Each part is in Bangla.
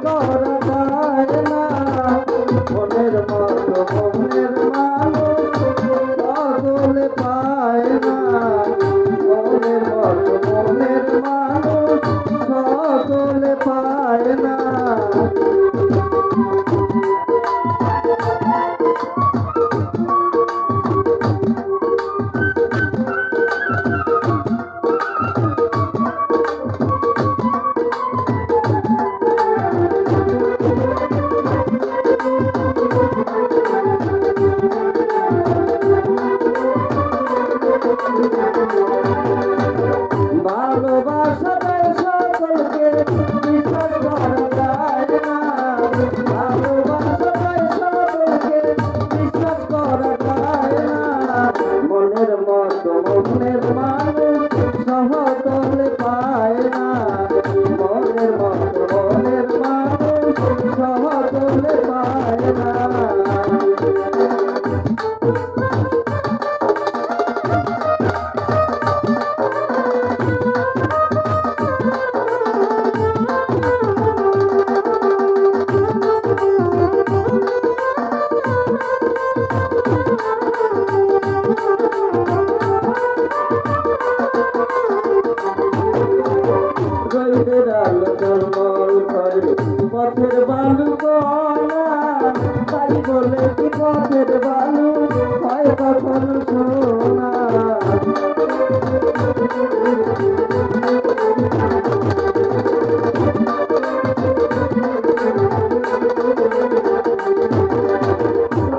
করা যায় না মনের মতো মনের মানুষ সকলে পায় না মনের মতো মনের মানুষ সকলে পায় না ভালোবাসা দেয় সকলকে বিশ্বাস করা যায় না ভালোবাসা দেয় সকলকে বিশ্বাস করা যায় না মনের মতো মনের মানুষ সকলে পায় না মনের মতো মনের মানুষ সকলে পায় না রোদের আলো ঝলমল করে পথের বালু কণা তাই বলে কি পথের বালু হয় কখনো সোনা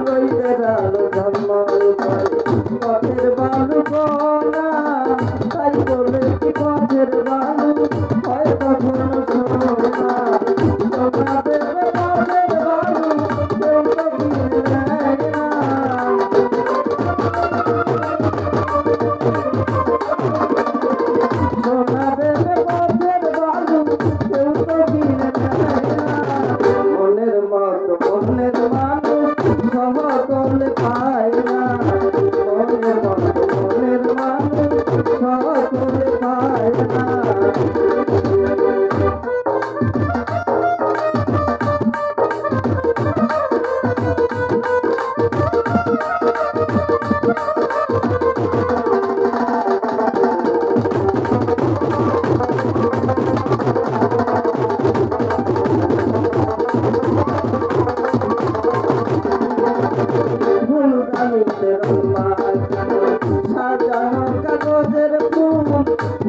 রোদের আলো ঝলমল করে পথের বালু কণা তাই বলে কি পথের বালু হয় কখনো সোনা সোনা দেবে পথের বালু কেউ তো কিনে নেয় না সোনা দেবে পথের বালু কেউ তো কিনে নেয় না মনের মতো মনের মানুষ সকলে পায় না মনের মতো মনের মানুষ সকলে পায় না ফুলদানিতে রঙমাখানো সাজানো কাগজের ফুল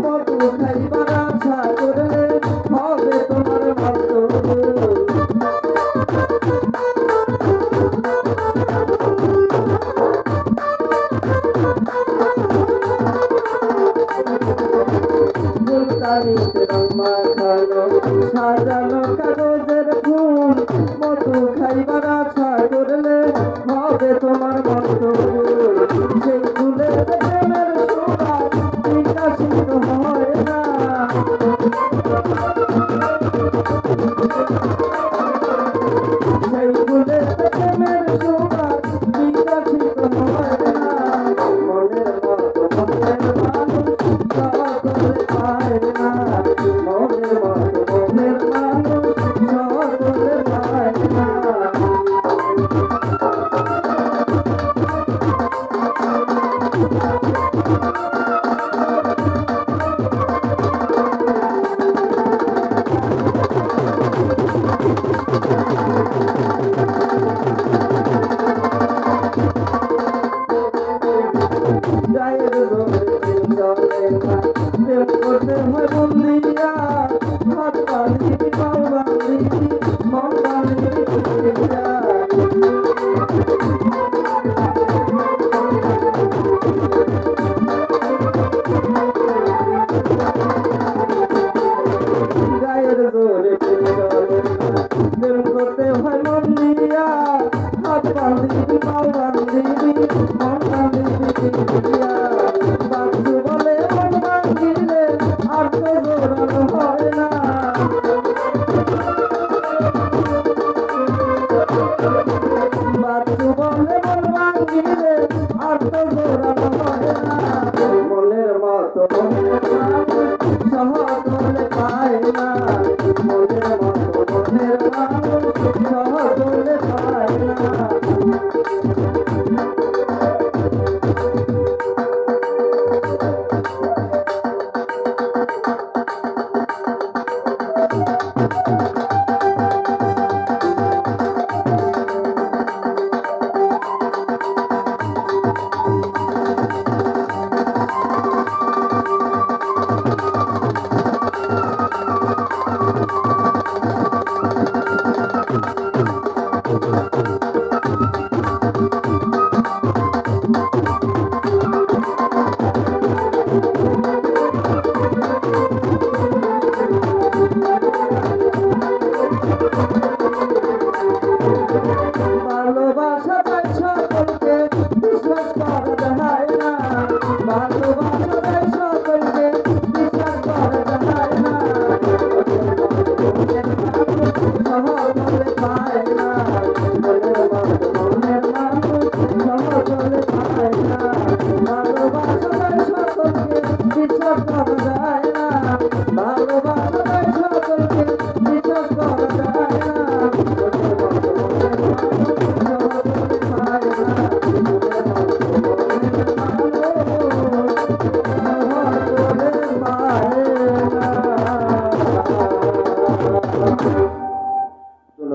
মধু খাইবার আশা করলে হবে তোমার মতো ফুলদানিতে রঙমাখানো সাজানো কাগজের ফুল মধু খাইবার আশা করলে হবে তোমার মতো সেই ফুলের প্রেমের সুবাস বিকশিত হয় না সেই ফুলের প্রেমের সুবাস বিকশিত হয় না মনের মতো মনের মানুষ সকলে পায় না মনের মতো মনের মানুষ সকলে পায় না ভালোবাসা তাই সকলকে বিশ্বাস করা যায় না, ভালোবাসা তাই সকলকে বিশ্বাস করা যায় না, সহজে পায় না, মনের মানুষ সহজে পায় না, ভালোবাসা তাই সকলকে বিশ্বাস করা যায়